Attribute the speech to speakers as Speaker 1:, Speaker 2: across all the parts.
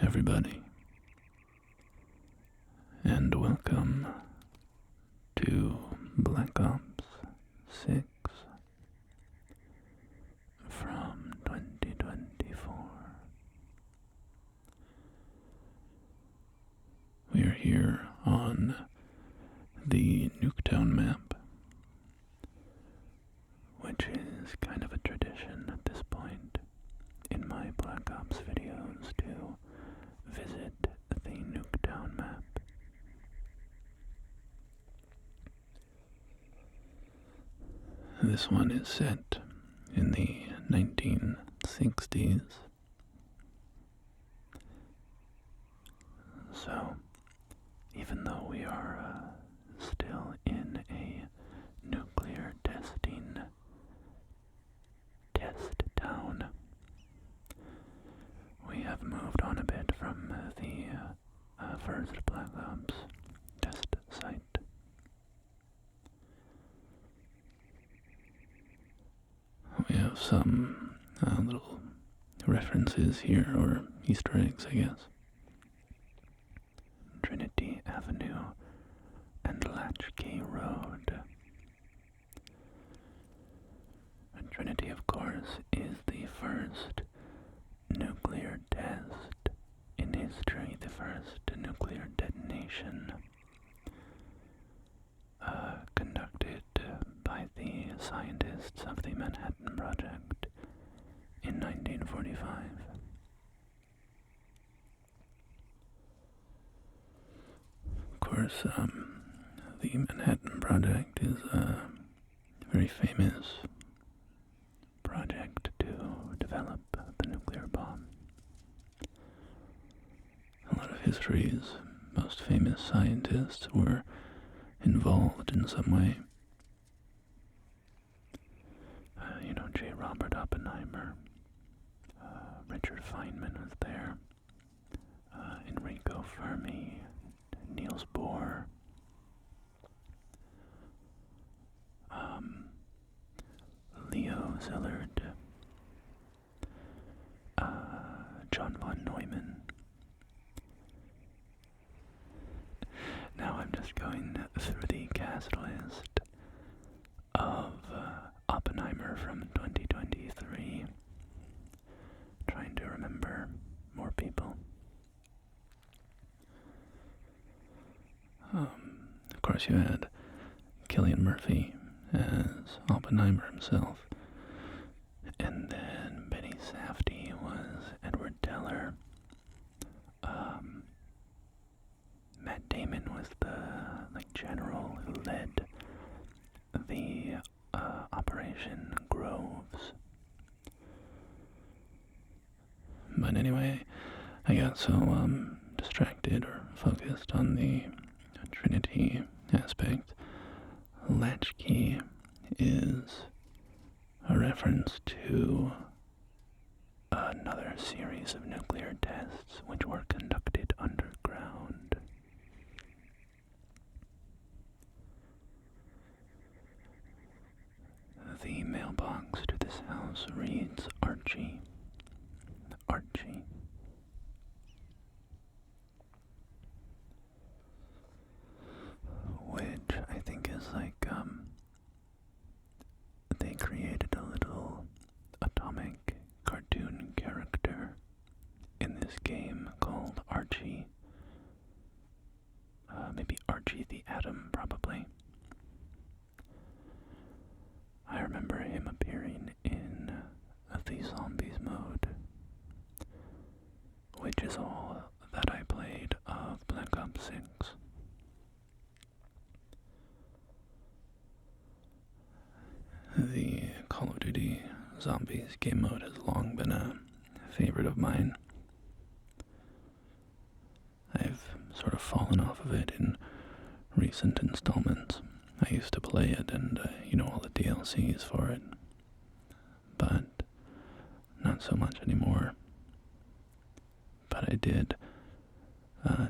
Speaker 1: everybody, and welcome to Black Ops 6 from 2024. We are here on the Nuketown map, which is kind of a tradition at this point in my Black Ops videos to visit the Nuketown map. This one is set in the 1960s. So, even though we are still in a nuclear testing test town, we have moved on a bit from the first Black Ops test site. We have some little references here, or Easter eggs, I guess. Trinity Avenue and Latchkey Road. And Trinity, of course, is the first nuclear test in history, the first nuclear detonation conducted by the scientists of the Manhattan Project in 1945. Of course, the Manhattan Project is a very famous project to develop the nuclear bomb. A lot of history's most famous scientists were involved in some way. J. Robert Oppenheimer, Richard Feynman was there, Enrico Fermi, Niels Bohr, Leo Szilard, John von Neumann. Now I'm just going through the cast list of Oppenheimer from 2023, trying to remember more people. Of course, you had Cillian Murphy as Oppenheimer himself, and then Betty Safdie was Edward Teller. Matt Damon was the general who led the Operation Groves. But anyway, I got so distracted or focused on the Trinity aspect. Latchkey is a reference to another series of nuclear tests which were conducted underground. The mailbox to this house reads Archie. Archie. Which I think is they created a little atomic cartoon character in this game called Archie. Maybe Archie the Atom, probably. I remember him appearing in the Zombies mode, which is all that I played of Black Ops 6. The Call of Duty Zombies game mode has long been a favorite of mine. I've sort of fallen off of it in recent installments. I used to play it and, all the DLCs for it, but not so much anymore. But I did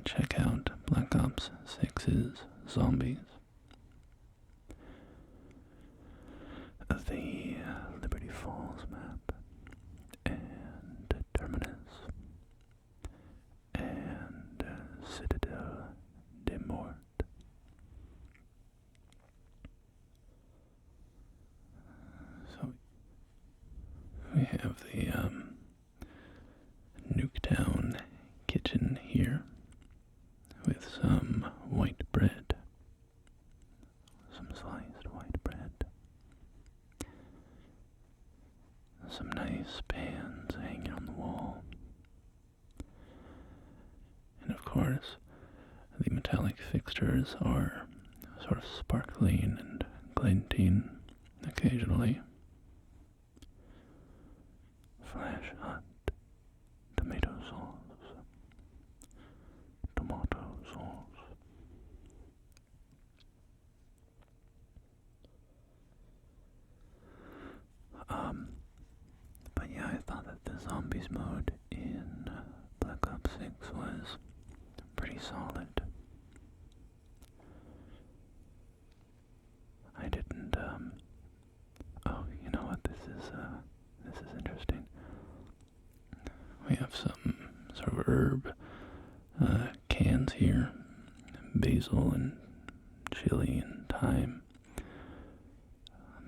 Speaker 1: check out Black Ops 6's Zombies. The Liberty Falls map, and Terminus, have the Nuketown kitchen here with some white bread, some sliced white bread, some nice pans hanging on the wall, and of course the metallic fixtures are sort of sparkling and glinting occasionally. Flash hot tomato sauce, tomato sauce. But yeah, I thought that the zombies mode in Black Ops 6 was pretty solid. I didn't, oh, you know what, this is interesting. We have some sort of herb cans here, basil and chili and thyme.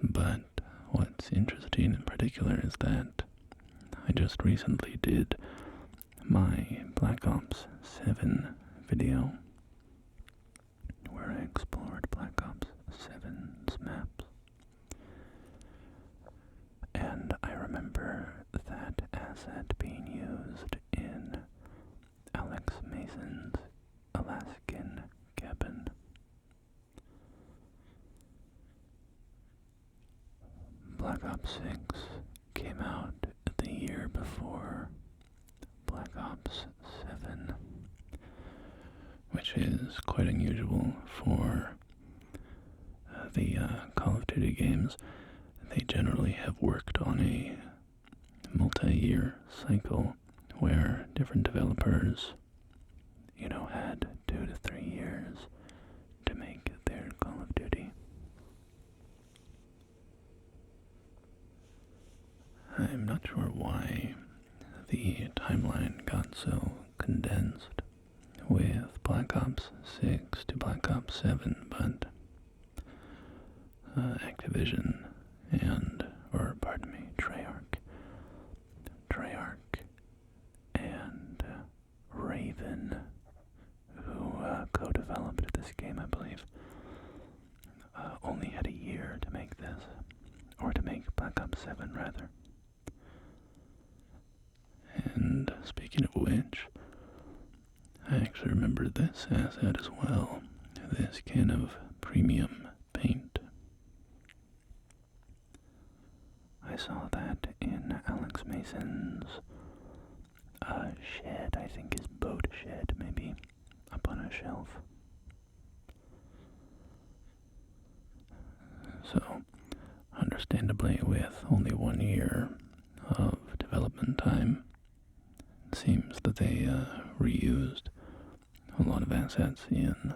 Speaker 1: But what's interesting in particular is that I just recently did my Black Ops 7 video where I explored Black Ops 7's maps. And I remember that asset being used in Alex Mason's Alaskan cabin. Black Ops 6 came out the year before Black Ops 7, which is quite unusual for the Call of Duty games. They generally have worked on a multi-year cycle where different developers, had 2 to 3 years to make their Call of Duty. I'm not sure why the timeline got so condensed with Black Ops 6 to Black Ops 7, but Activision Treyarch and Raven, who co-developed this game, I believe, only had a year to make this, or to make Black Ops 7, rather. And speaking of which, I actually remember this asset as well, this can of premium paint. I saw that in Alex Mason's shed, I think his boat shed, maybe, up on a shelf. So, understandably, with only 1 year of development time, it seems that they reused a lot of assets in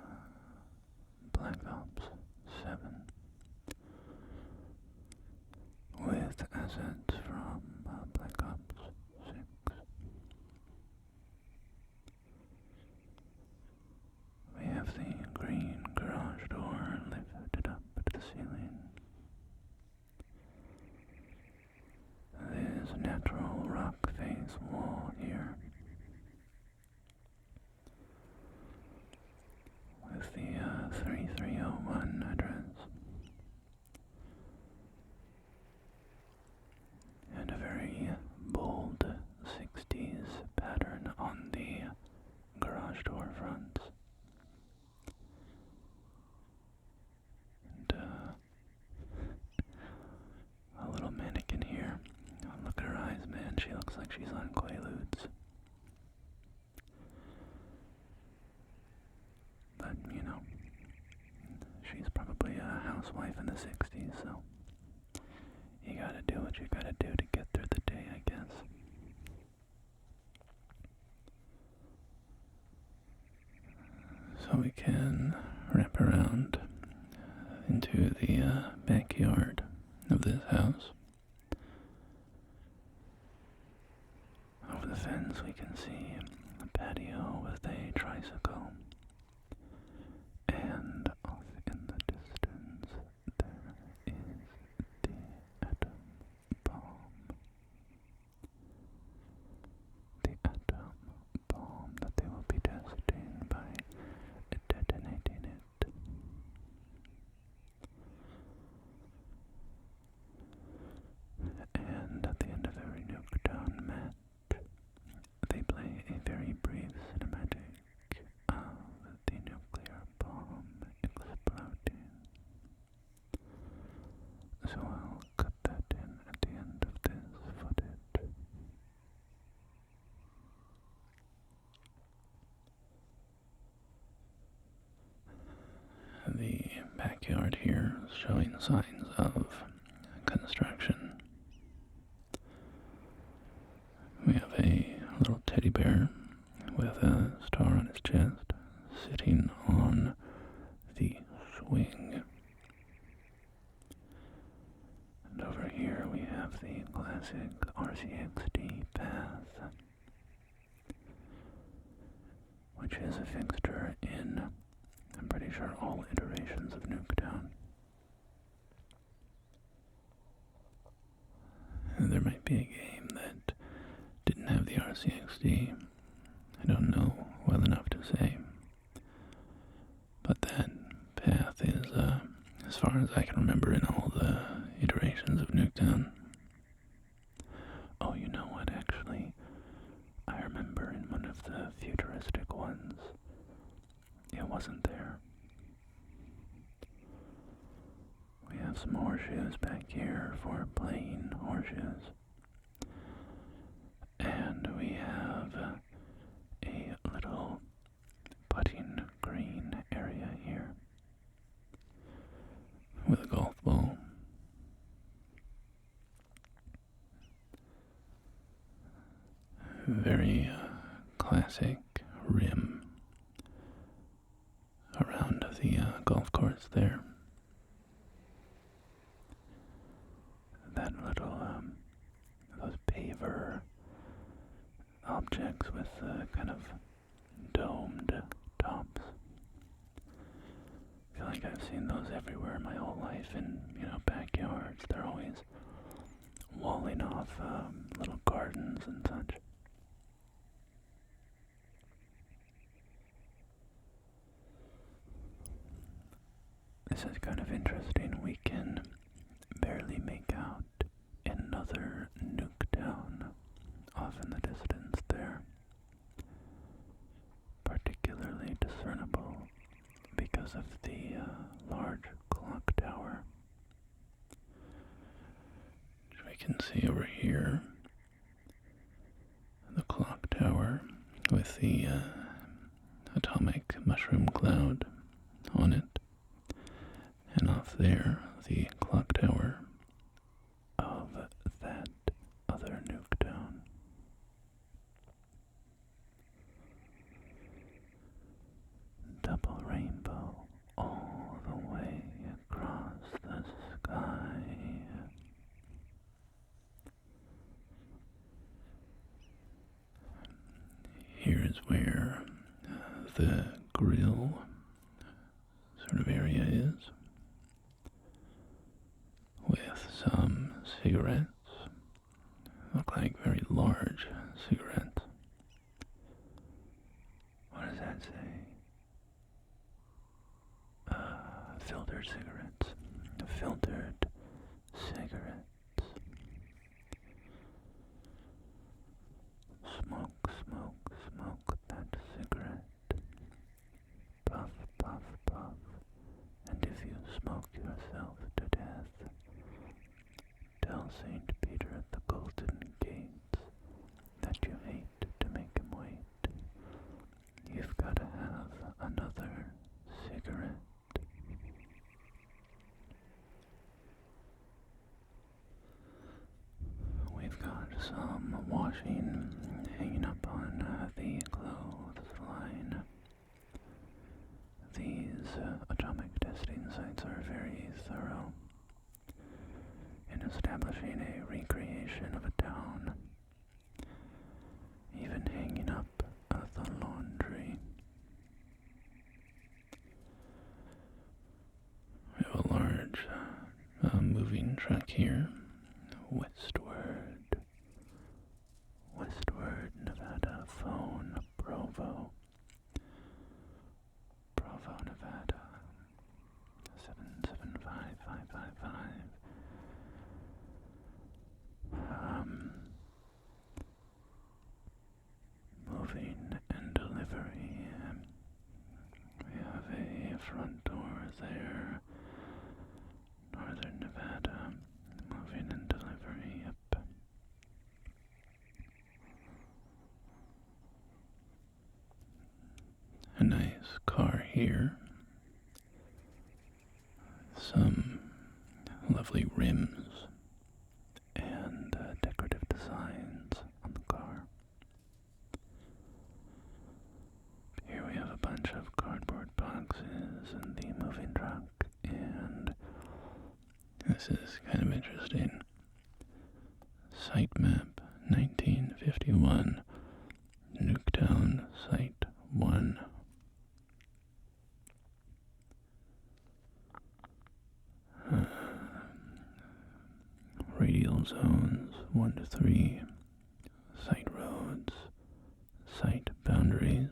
Speaker 1: Black Ops 7 with assets from Black Ops 6. We have the green garage door lifted up to the ceiling. There's a natural rock face wall here with the 3301 address. And a very bold 60s pattern on the garage door fronts. And a little mannequin here. Oh, look at her eyes, man. She looks like she's on Quaaludes. But, she's probably a housewife in the 60s, so you gotta do what you gotta do to get through the day, I guess. So we can wrap around into the backyard of this house. Over the fence we can see a patio with a tricycle. And off in the distance there is the atom bomb. showing signs of construction. We have a little teddy bear with a star on his chest sitting on the swing. And over here we have the classic RCXD path, which is a fixture in, I'm pretty sure, all iterations of Nuketown. And there might be a game that didn't have the RCXD. I don't know well enough to say. But that path is, as far as I can remember, in all the iterations of Nuketown. Oh, you know what, actually? I remember in one of the futuristic ones, it wasn't there. We have some horseshoes back here for playing horseshoes. And we have a little putting green area here with a golf ball. Very classic rim around the golf course there. That little, those paver objects with kind of domed tops. I feel like I've seen those everywhere my whole life in, backyards. They're always walling off little gardens and such. This is kind of interesting. We can barely make out another Nuketown off in the distance there. Particularly discernible because of the large clock tower, which we can see over here. The clock tower with the atomic mushroom cloud on it. And off there, the clock tower of that other Nuketown. Double rainbow all the way across the sky. Here's where the grill sort of area is, with some cigarettes. Look like very large cigarettes. What does that say? Filtered cigarettes. Filtered cigarettes. Smoke, smoke, smoke that cigarette. Puff, puff, puff. And if you smoke yourself to death, tell St. Peter at the Golden Gates that you hate to make him wait. You've got to have another cigarette. We've got some washing hanging up on the clothesline. These atomic testing sites are very thorough in establishing a recreation of a town, even hanging up the laundry. We have a large moving truck here, Westward, Nevada, phone, Provo, Nevada, 775-555. Moving and delivery. We have a front door there. Northern Nevada. Moving and delivery. Yep. A nice car here. Some rims and decorative designs on the car. Here we have a bunch of cardboard boxes and the moving truck, and this is kind of interesting. Site map 1951, Nuketown Site 1. Radial zones 1 to 3, site roads, site boundaries.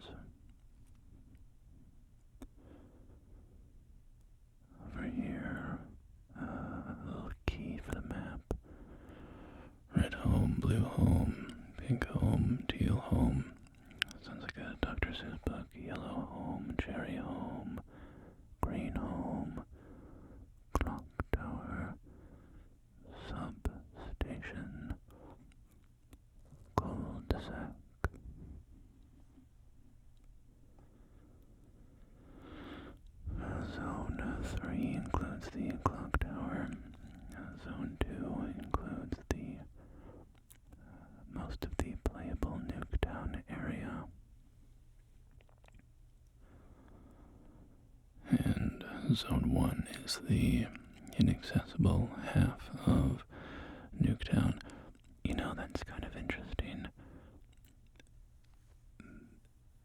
Speaker 1: Over here, a little key for the map. Red home, blue home, pink home, teal home. Sounds like a Dr. Seuss book. Yellow home, cherry home, green home, clock tower, substation, cul-de-sac. Zone 3 includes the clock tower. Zone 2 includes the most of the playable Nuketown area. And Zone 1 is the inaccessible half of Nuketown. You know, that's kind of interesting.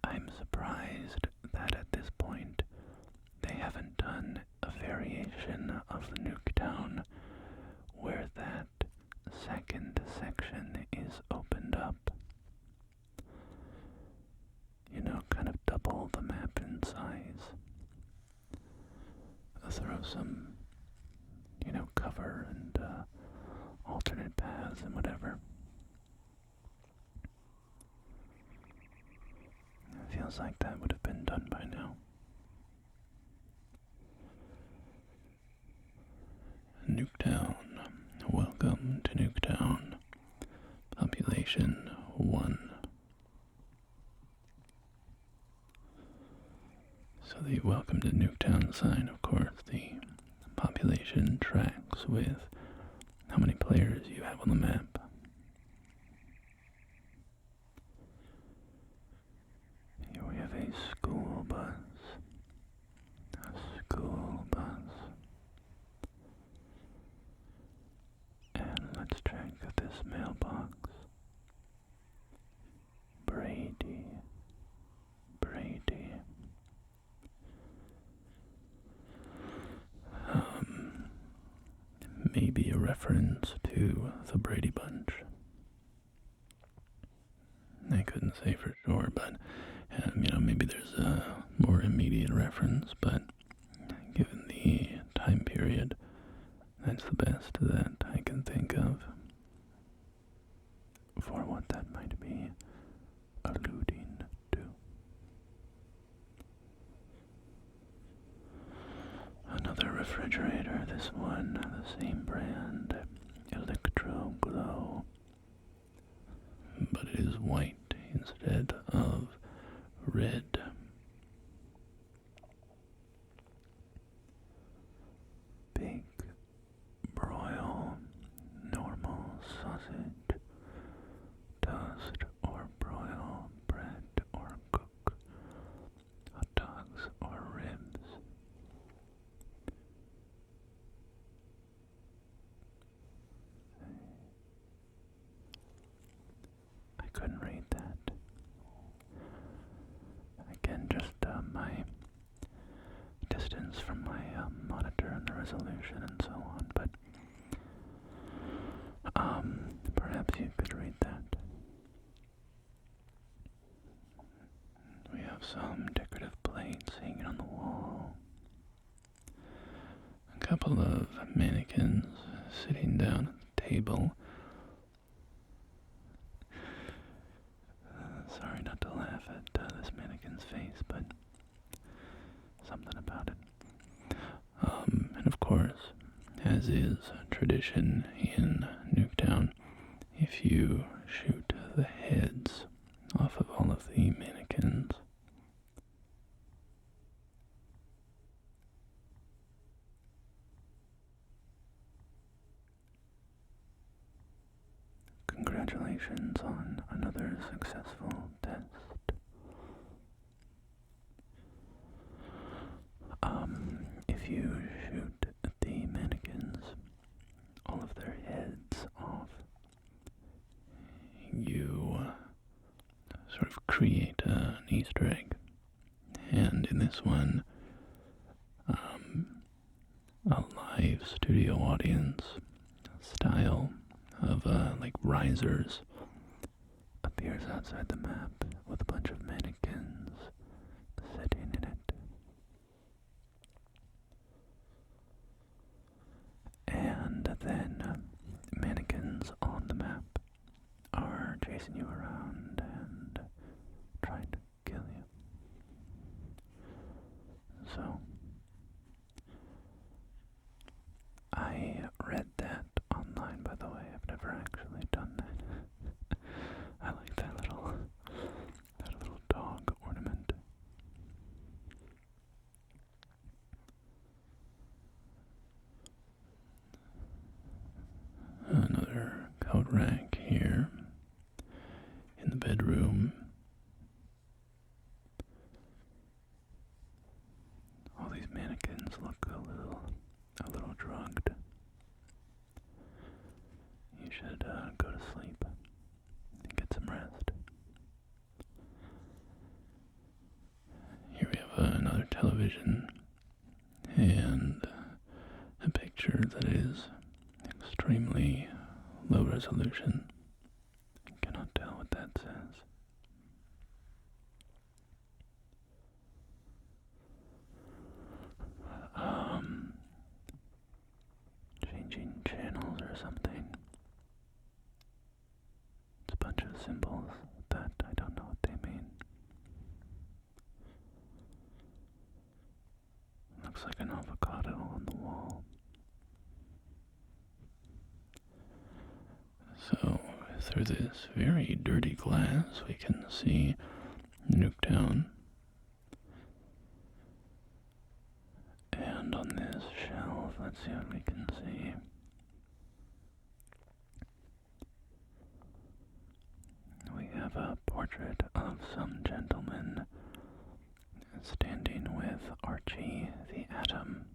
Speaker 1: I'm surprised that at this point they haven't done a variation of the Nuketown where that second section is opened up. You know, kind of double the map in size. Throw some, you know, cover and alternate paths and whatever. It feels like that would have been done by now. Nuketown. Welcome to Nuketown. Population 1. So the Welcome to Nuketown sign, of course, the population tracks with how many players you have on the map. Here we have a school bus. A school bus. And let's check this mailbox. Brady. Maybe a reference to the Brady Bunch. I couldn't say for sure, but you know, maybe there's a more immediate reference, but given the time period, that's the best that I can think of for what that might be alluding to. Another refrigerator, this one, the same brand, Electro Glow, but it is white instead of red. Big broil, normal sausage, toast or broil, bread or cook, hot dogs or ribs. I couldn't read that. Again, just my distance from my monitor and the resolution and so on, but perhaps you could read that. We have some decorative plates hanging on the wall. A couple of mannequins sitting down at the table. Sorry not to laugh at this mannequin's face, but something about it. And of course, as is tradition in Nuketown, if you shoot the heads off of all of the mannequins, sort of create an Easter egg. And in this one, a live studio audience style of like risers appears outside the map with a bunch of mannequins sitting in it. And then mannequins on the map are chasing you around and trying to kill you. So, I read that online, by the way. I've never actually done that. I like that little dog ornament. Another coat rack here in the bedroom. All these mannequins look a little drugged. You should go to sleep and get some rest. Here we have another television and a picture that is extremely low resolution. I cannot tell what that says. Changing channels or something. It's a bunch of symbols that I don't know what they mean. Looks like an avocado on the wall. So, through this very dirty glass, we can see Nuketown. And on this shelf, let's see what we can see. We have a portrait of some gentleman standing with Archie the Atom,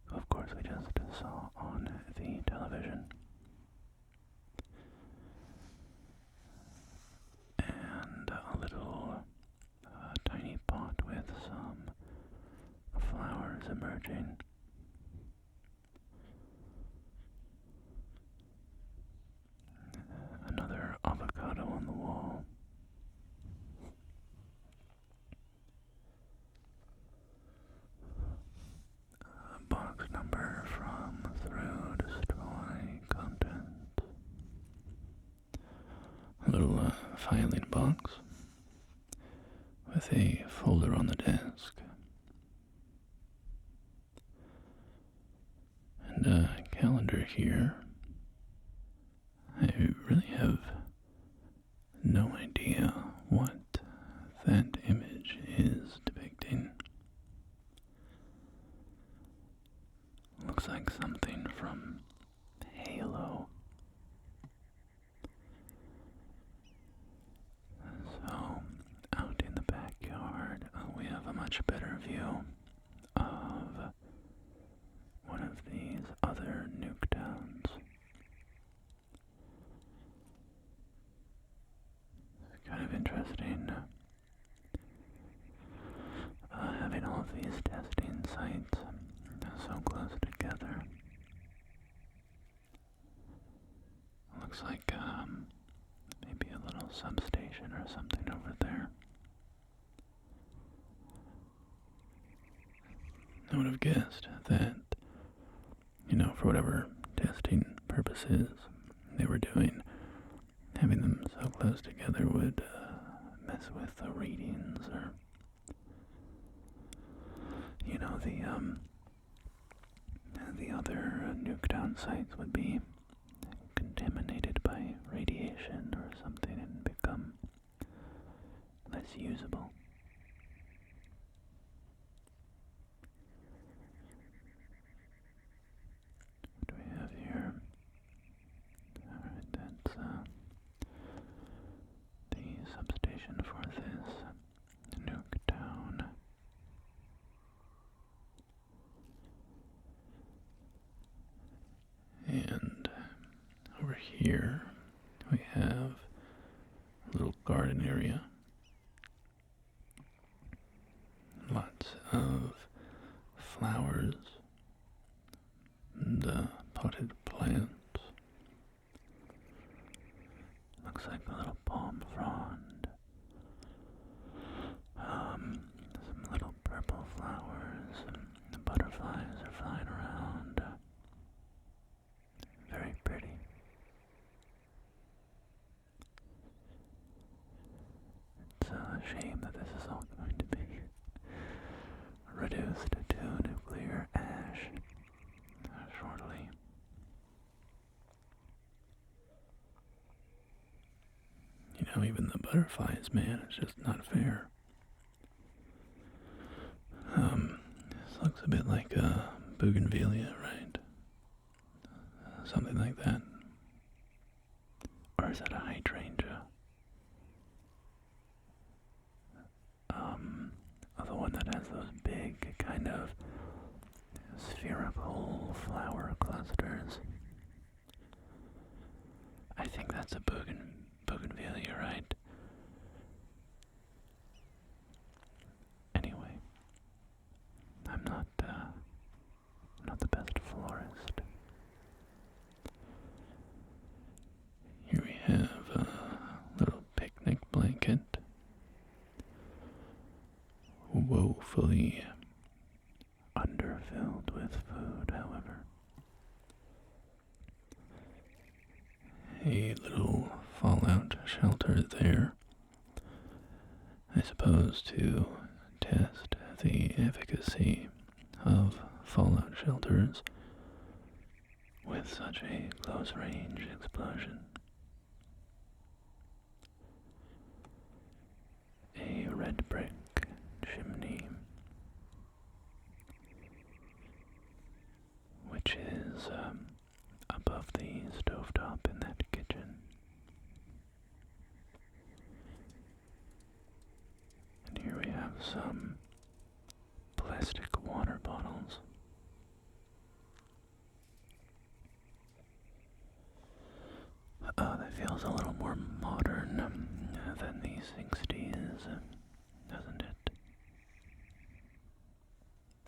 Speaker 1: who of course we just saw on the television. And a little tiny pot with some flowers emerging. Another avocado on the wall. A box number from Through Destroy Content. A little filing box with a folder on the desk. And a calendar here. I really have no idea what that image is depicting. Looks like something from Halo. So, out in the backyard, we have a much better view of one of these other Nuketowns. Kind of interesting having all of these testing sites so close together. Looks like maybe a little substation or something over there. I would have guessed that, for whatever testing purposes they were doing, having them so close together would mess with the readings, or the other Nuketown sites would be contaminated by radiation or something and become less usable. What do we have here? Alright, that's the substation for this Nuketown. And over here we have a area. Lots of flowers and potted plants. Looks like a little palm frond. Some little purple flowers. The butterflies are flying around. Very pretty. It's a shame that this is all going to be reduced to nuclear ash shortly. You know, even the butterflies, man, it's just not fair. This looks a bit like a bougainvillea, right? Something like that. Or is that a hydrangea? The one that has those big kind of spherical flower clusters. I think that's a bougainvillea, right? Anyway, I'm not the best florist. Here we have a little picnic blanket. Woefully underfilled with food, however. A little fallout shelter there. I suppose to test the efficacy of fallout shelters with such a close-range explosion. A red brick chimney, which is above the stovetop in that kitchen. And here we have some plastic water bottles. That feels a little more modern than the 60s, doesn't it?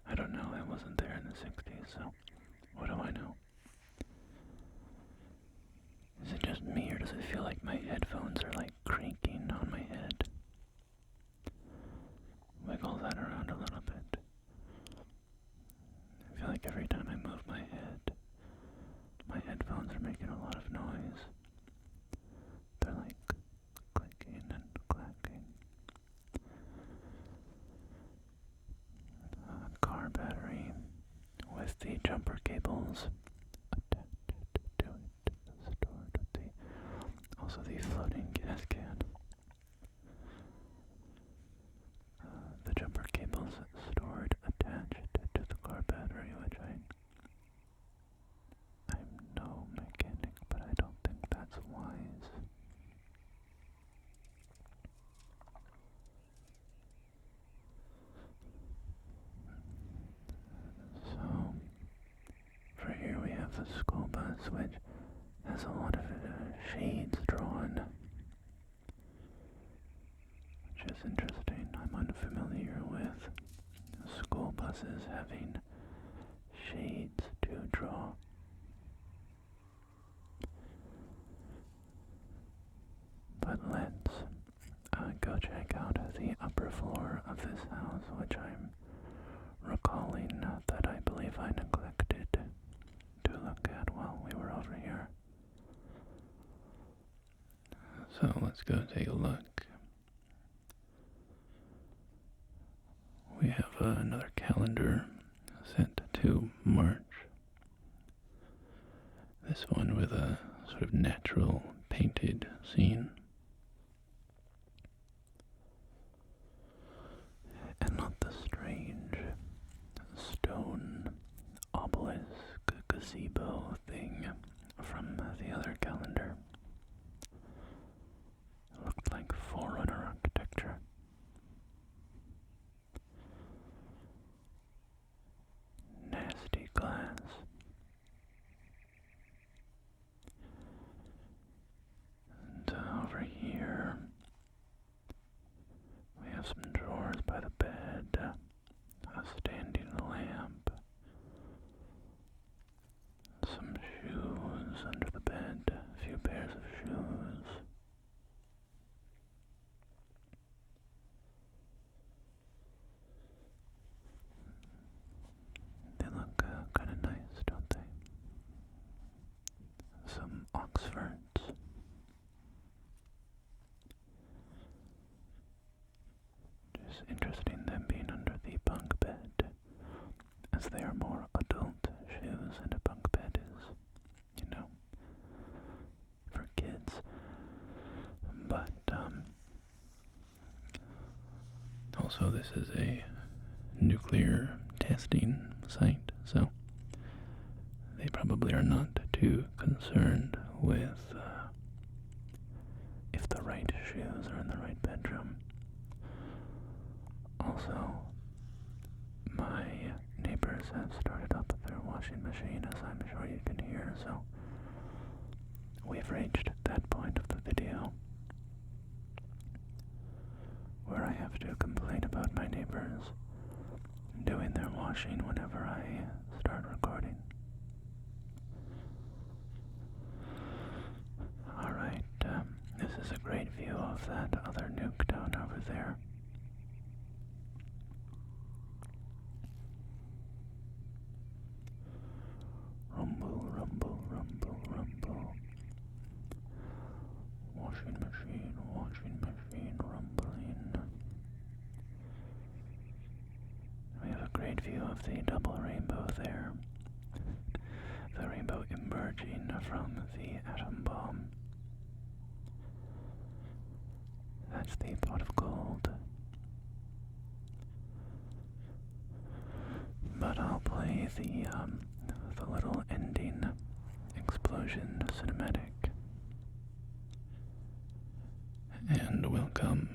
Speaker 1: I don't know, I wasn't there in the 60s, so what do I know? Is it just me, or does it feel like my headphones are like creaking on my head? Wiggle that around a little bit. I feel like every time I move my head, my headphones are making a lot of noise. They're like clicking and clacking. Car battery with the jumper cables attached to it, stored with also the floating gas can. The jumper cables stored attached to the car battery, which I'm no mechanic, but I don't think that's wise. So, for here we have the school bus, which has a lot of shades drawn, which is interesting. I'm unfamiliar with school buses having shades to draw. But let's go check out the upper floor of this house, which I'm recalling that I believe I neglected to look at while we were over here. So let's go take a look. We have another calendar set to March. This one with a sort of natural painted scene. And not the strange stone obelisk gazebo thing from the other calendar. It looked like Forerunner architecture. Nasty glass. And over it's interesting them being under the bunk bed, as they are more adult shoes, and a bunk bed is, for kids. But, also this is a nuclear testing site, so they probably are not too concerned with if the right shoes are in the right bedroom. Also, my neighbors have started up their washing machine, as I'm sure you can hear, so we've reached that point of the video where I have to complain about my neighbors doing their washing whenever I start recording. Alright, this is a great view of that other Nuketown over there. Rumble, rumble, rumble, rumble. Washing machine, rumbling. We have a great view of the double rainbow there. The rainbow emerging from the atom bomb. That's the pot of gold. But I'll play the little ending explosion cinematic. And welcome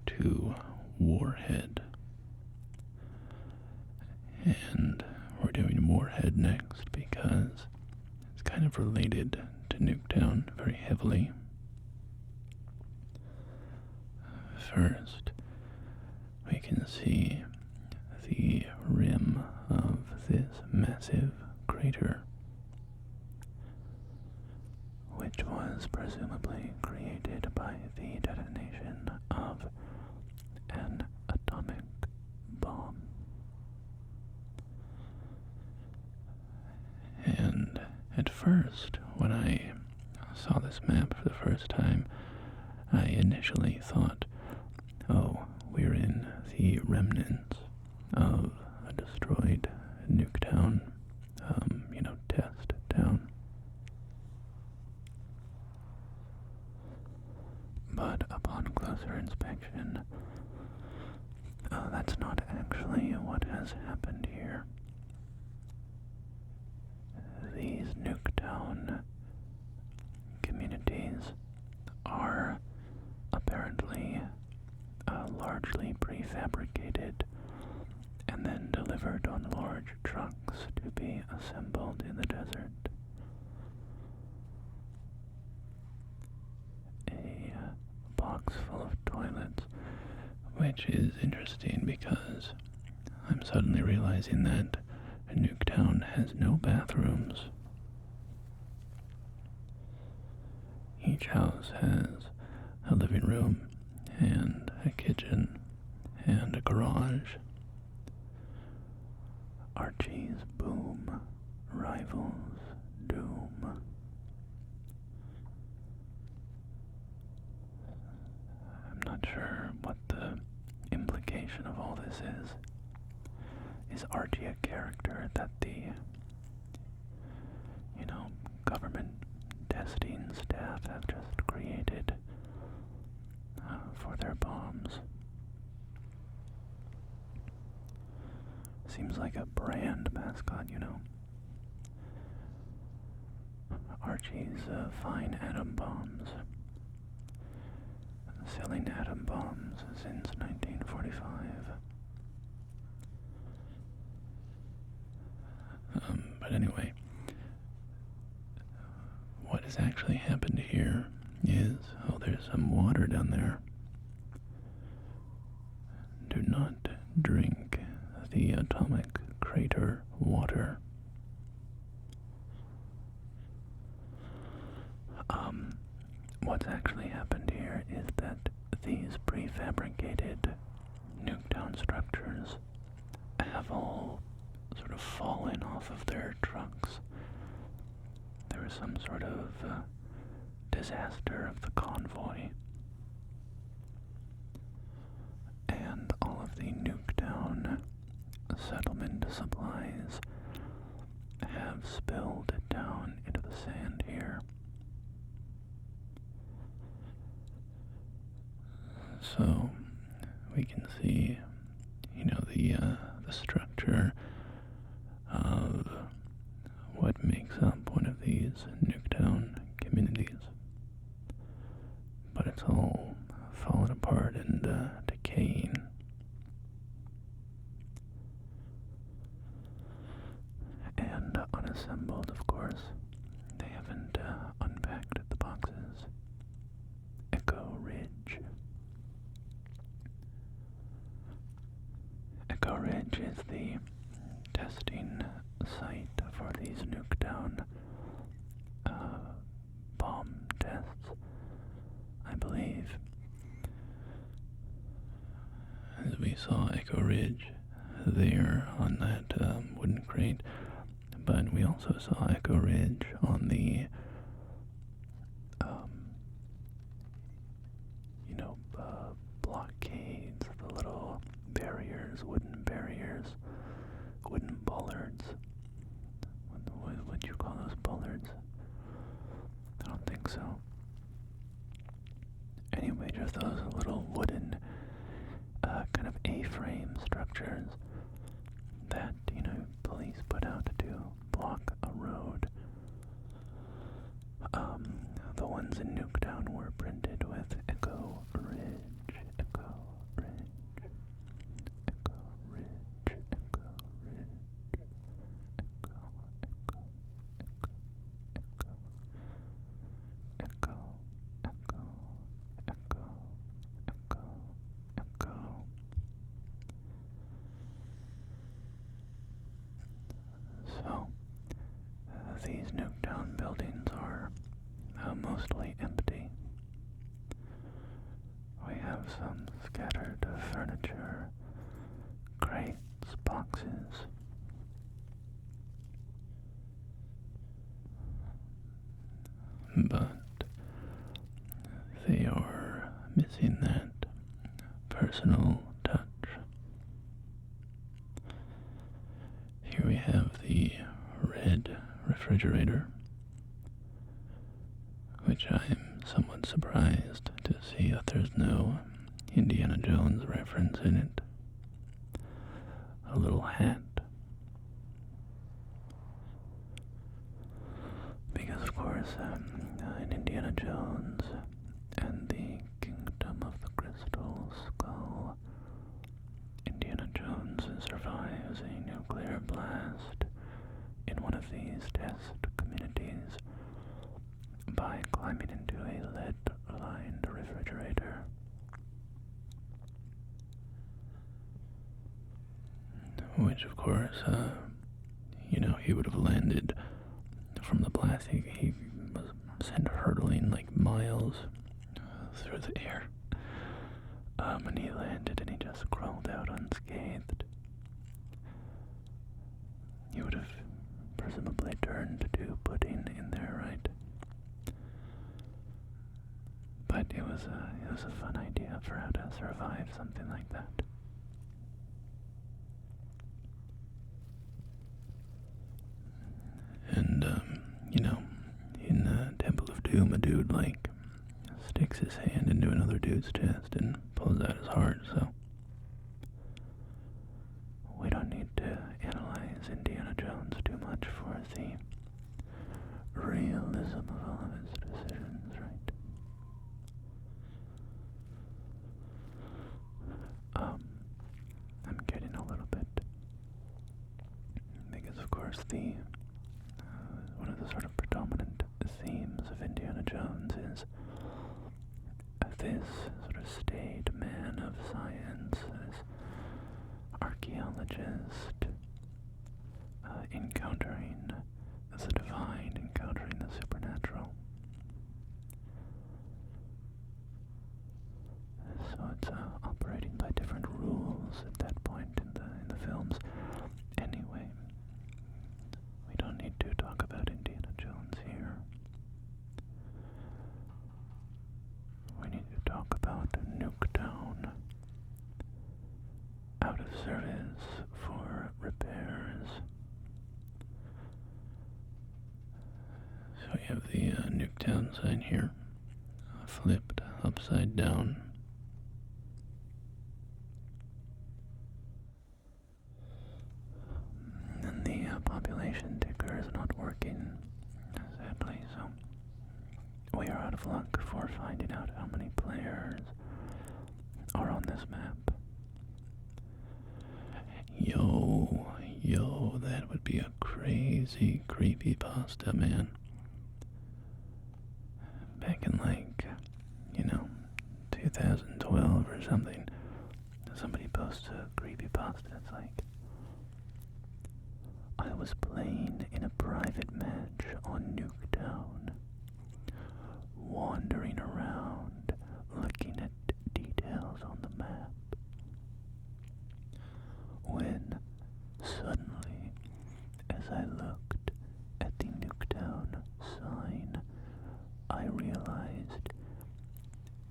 Speaker 1: to Warhead. And we're doing Warhead next because it's kind of related to Nuketown very heavily. First, we can see the rim of this massive crater, which was presumably created by the detonation of an atomic bomb. And at first, when I saw this map for the first time, I initially thought, oh, we're in the remnants of a destroyed Nuketown, test town. But upon closer inspection, that's not actually what has happened here. These Nuketown communities are apparently largely prefabricated and then delivered on large trucks to be assembled in the desert. A box full of toilets, which is interesting because I'm suddenly realizing that Nuketown has no bathrooms. Each house has a living room and a kitchen and a garage. Archie's boom, rivals doom. I'm not sure what the implication of all this is. Is Archie a character that the, government testing staff have just created for their bombs? Seems like a brand mascot, Archie's fine atom bombs. Selling atom bombs since 1945. But anyway, what has actually happened here is, there's some water down there. Do not drink the atomic crater water. What's actually happened here is that these prefabricated Nuketown structures have all sort of fallen off of their trucks. There was some sort of disaster of the convoy. And So we can see, the structure of what makes up one of these Nuketown communities. But it's all fallen apart and decaying. And unassembled, of course. They haven't unpacked the boxes. Echo Ridge. Echo Ridge is the testing site for these Nuketown bomb tests, I believe. As we saw Echo Ridge there on that wooden crate, but we also saw Echo Ridge on the blockades, the little barriers, wooden bollards. What would you call those bollards? I don't think so. Anyway, just those little wooden kind of A-frame structures that, police put out to block a road. The ones in Nuketown were printed with Echo Ridge, Echo Ridge, Echo Ridge, Echo Ridge, Echo, Echo, Echo, Echo, Echo, Echo, Echo. So, these Nuketown buildings are mostly empty. We have some scattered furniture, crates, boxes. But they are missing that personal touch. Here we have the red refrigerator, which I'm somewhat surprised to see that there's no Indiana Jones reference in it. A little hat. Because, of course, in Indiana Jones and the Kingdom of the Crystal Skull, Indiana Jones survives a nuclear blast in one of these test communities by climbing into a lead-lined refrigerator. Which, of course, he would have landed from the blast. He was sent hurtling like miles through the air. And he landed and he just crawled out unscathed. He would have presumably turned to pudding in there, right? But it was a fun idea for how to survive something like that. And, in Temple of Doom, a dude, sticks his hand into another dude's chest and pulls out his heart, so we don't need to analyze Indiana Jones too much for the realism of all of his decisions, right? I'm getting a little bit, because of course one of the sort of predominant themes of Indiana Jones is this sort of staid man of science, this archaeologist, encountering the divine, encountering the supernatural. So it's operating by different rules at that point in the films. Anyway, we don't need to talk about Indiana Jones here. We need to talk about Nuketown, out of service for repairs. So we have the Nuketown sign here, flipped upside down. would be a crazy creepypasta, man. Back in 2012 or something, somebody posts a creepypasta. It's like, I was playing in a private match on Nuketown, wandering around, looking at details on the map, when suddenly, as I looked at the Nuketown sign, I realized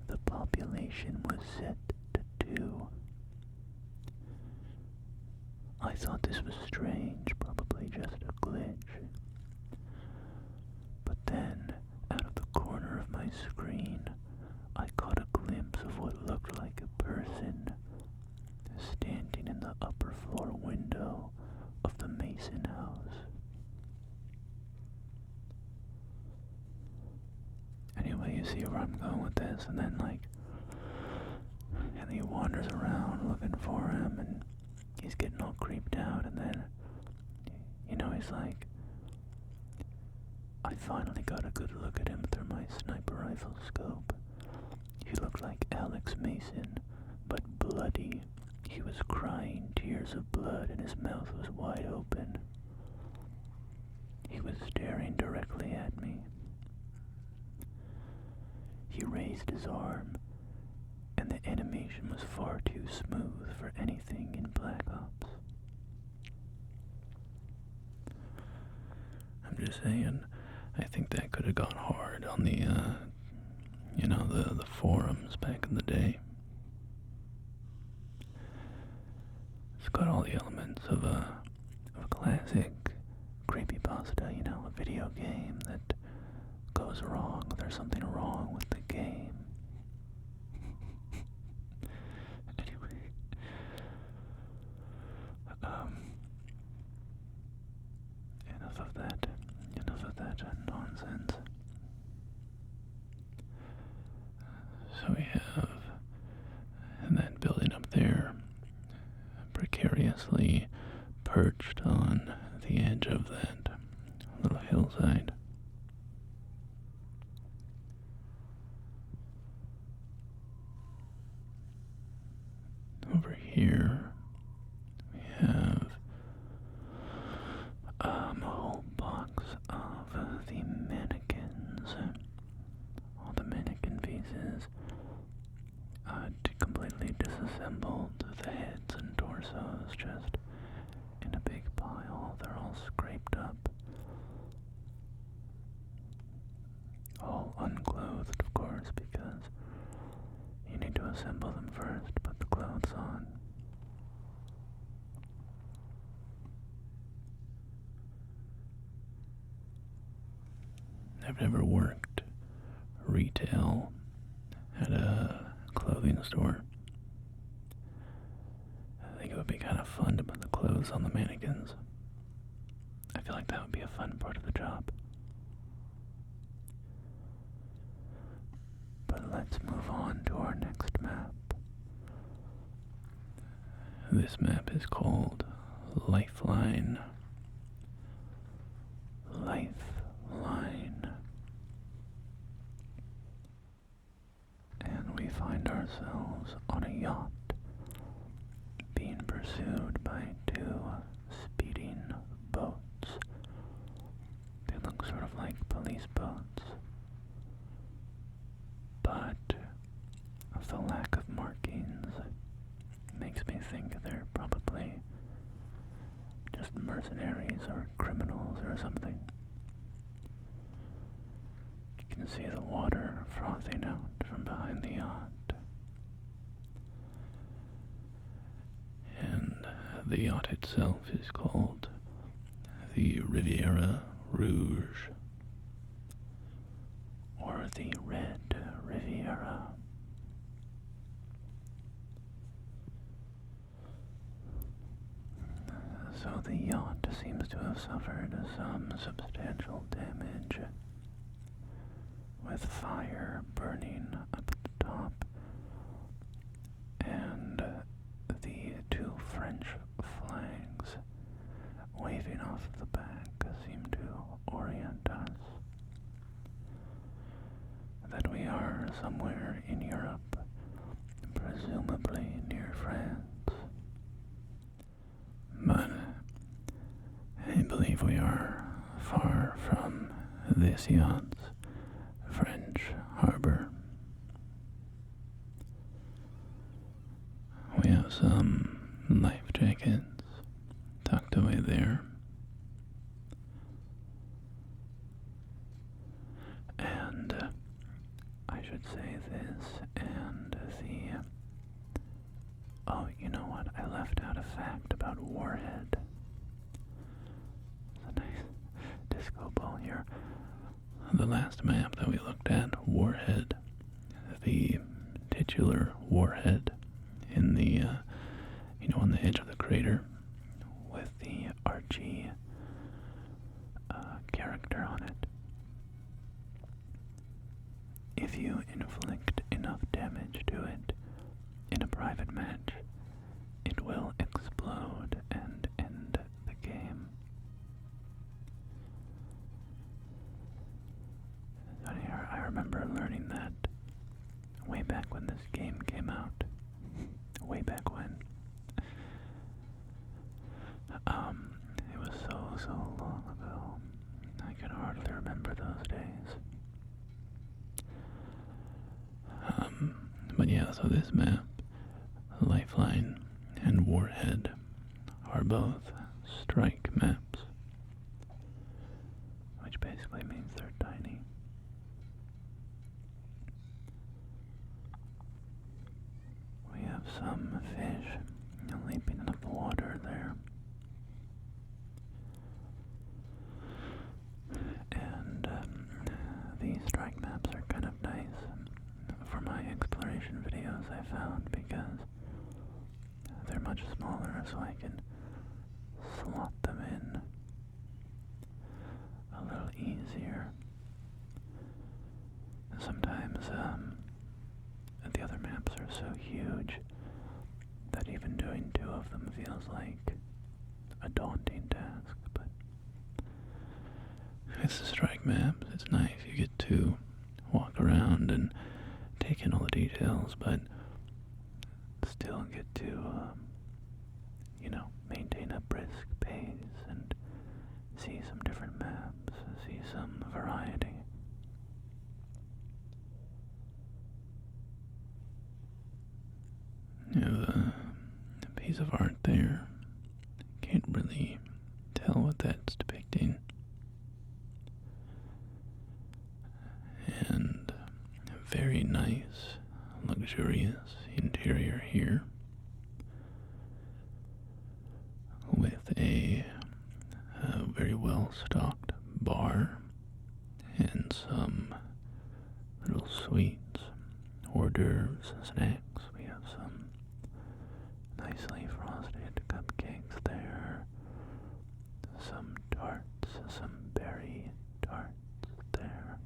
Speaker 1: the population was set to 2. I thought this was strange, probably just a glitch. But then, out of the corner of my screen, I caught a glimpse of what looked like a person standing in the upper floor window of the Mason house. Anyway, you see where I'm going with this, and then and he wanders around looking for him, and he's getting all creeped out, and then, he's like, I finally got a good look at him through my sniper rifle scope. He looked like Alex Mason, but bloody. He was crying tears of blood, and his mouth was wide open. He was staring directly at me. He raised his arm, and the animation was far too smooth for anything in Black Ops. I'm just saying, I think that could have gone hard on the, the forums back in the day. It's got all the elements of a classic creepypasta, a video game that goes wrong, there's something wrong with the game. Anyway, enough of that nonsense. So we have that building up there, precariously perched on the edge of that little hillside. Over here, we have a whole box of the mannequins. All the mannequin pieces, completely disassembled, the heads and torsos just in a big pile. They're all scraped up. All unclothed, of course, because you need to assemble them first, put the clothes on. I've never worked retail at a clothing store. I think it would be kind of fun to put the clothes on the mannequins. I feel like that would be a fun part of the job. But let's move on to our next map. This map is called Lifeline. Lifeline. And we find ourselves on a yacht being pursued by 2 speeding boats. They look sort of like police boats, but of the lack of markings, makes me think they're probably just mercenaries or criminals or something. You can see the water frothing out from behind the yacht. And the yacht itself is called the Riviera Rouge, or the Red Riviera. So the yacht seems to have suffered some substantial damage, with fire burning up at the top, and the 2 French flags waving off Les Yachts, French Harbor. We have some life jackets tucked away there. And I should say this, and oh, you know what? I left out a fact about Warhead. It's a nice disco ball here. The last map that we looked at, Warhead, the titular Warhead in the, on the edge of the crater with the Archie character on it. If you inflict enough damage to it in a private match, it will explode and end the game. I remember learning that way back when this game came out. Way back when. It was so long ago. I can hardly remember those days. But yeah, so this map, Lifeline and Warhead, are both strike maps, which basically means they're tiny. We have some fish leaping out of the water there. And these strike maps are kind of nice for my exploration videos, I found, because they're much smaller, so I can slot them in a little easier. Sometimes the other maps are so huge that even doing two of them feels like a daunting task, but it's the strike maps. It's nice. You get to walk around and take in all the details, but still get to, maintain a brisk pace and see some different maps, see some variety. You have a piece of art there. Can't really tell what that's depicting. And a very nice, luxurious interior here, with a very well-stocked bar and some little sweets, hors d'oeuvres, snacks. We have some nicely frosted cupcakes there, some tarts, some berry tarts there.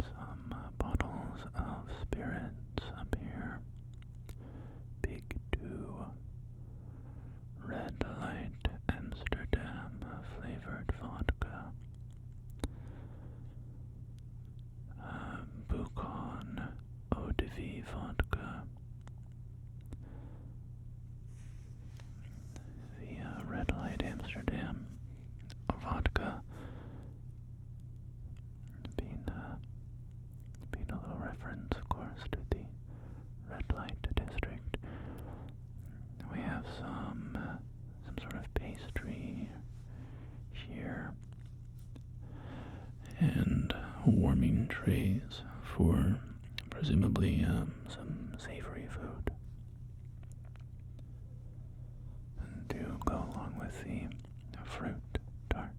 Speaker 1: Some bottles of spirits up here. Big Two, Red Light Amsterdam flavored vodka. Buchan Eau de Vie vodka. The Red Light Amsterdam vodka being a little reference, of course, to the Red Light District. We have some sort of pastry here, and warming trays for presumably some savory food to go along with the fruit tarts.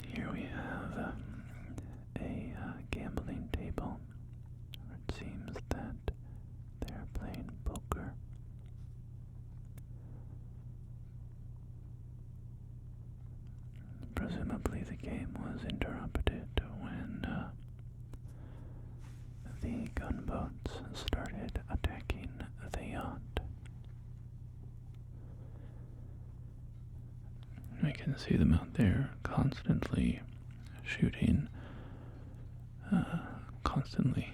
Speaker 1: Here we have a gambling table. It seems that they're playing poker. Presumably the game was interrupted when the gunboats started attacking the yacht. I can see them out there constantly shooting, constantly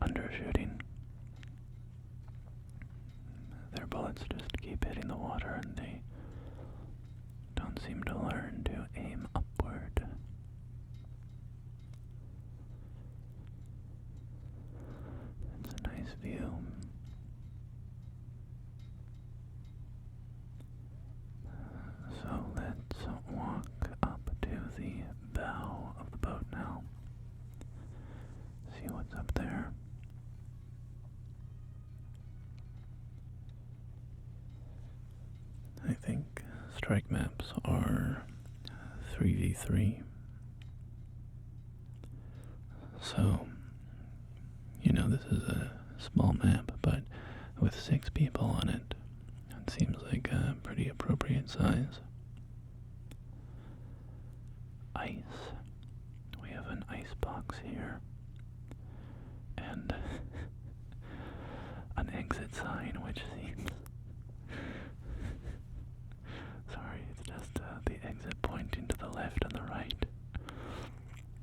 Speaker 1: undershooting. bullets just keep hitting the water and they don't seem to learn to aim upward. It's a nice view. So let's walk up to the bow of the boat now. See what's up there. I think strike maps are 3v3. So, this is a small map, but with 6 people on it, it seems like a pretty appropriate size. Ice. We have an ice box here. And an exit sign, which seems... Sorry, it's just the exit pointing to the left and the right.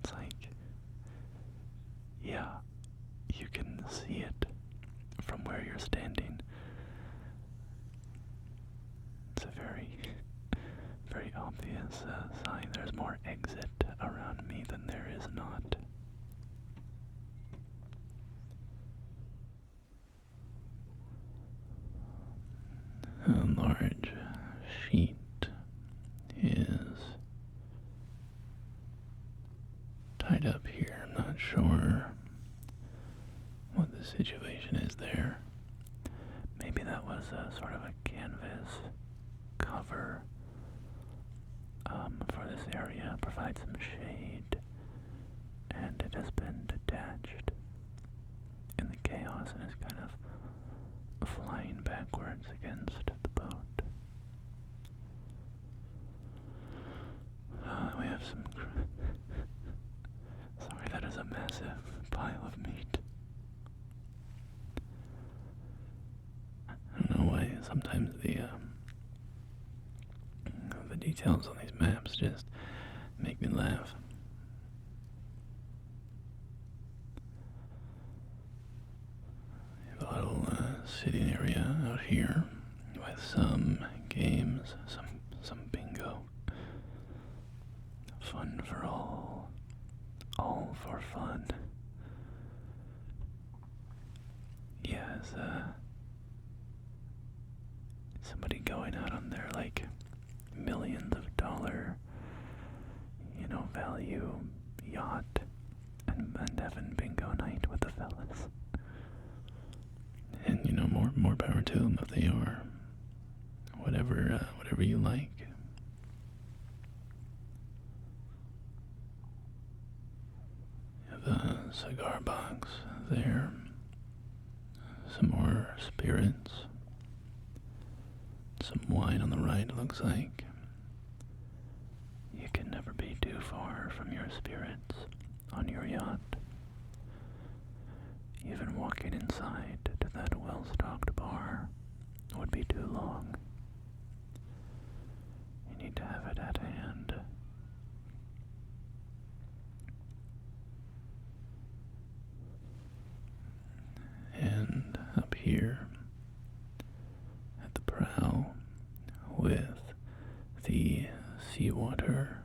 Speaker 1: It's like... Yeah, you can see it from where you're standing. It's a very, very obvious sign. There's more exit around me than there is not. A large sheet is tied up here. I'm not sure what the situation is there. Maybe that was a sort of a canvas cover for this area, provide some shade, and it has been detached in the chaos and is kind of flying backwards against the boat. We have some... Sorry, that is a massive pile of meat. I don't know why sometimes the details on these maps just make me laugh. We have a little sitting area out here with some games, some bingo. Fun for all for fun. Yeah, is somebody going out on their like millions of dollar, value yacht and having bingo night with the fellas. And more power to them if they are. Whatever you like. You have a cigar box there. Some more spirits. Some wine on the right, it looks like. You can never be too far from your spirits on your yacht. Even walking inside to that well-stocked bar would be too long. You need to have it at hand. And up here at the prow with the seawater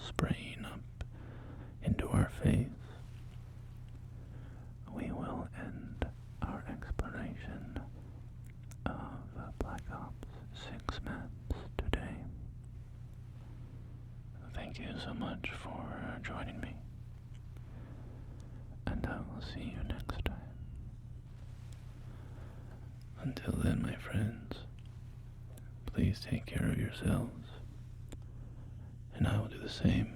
Speaker 1: spraying up into our face, we will end our exploration of Black Ops 6 maps today. Thank you so much for joining me, and I will see you next time. Until then, my friends, please take care of yourselves, and I will do the same.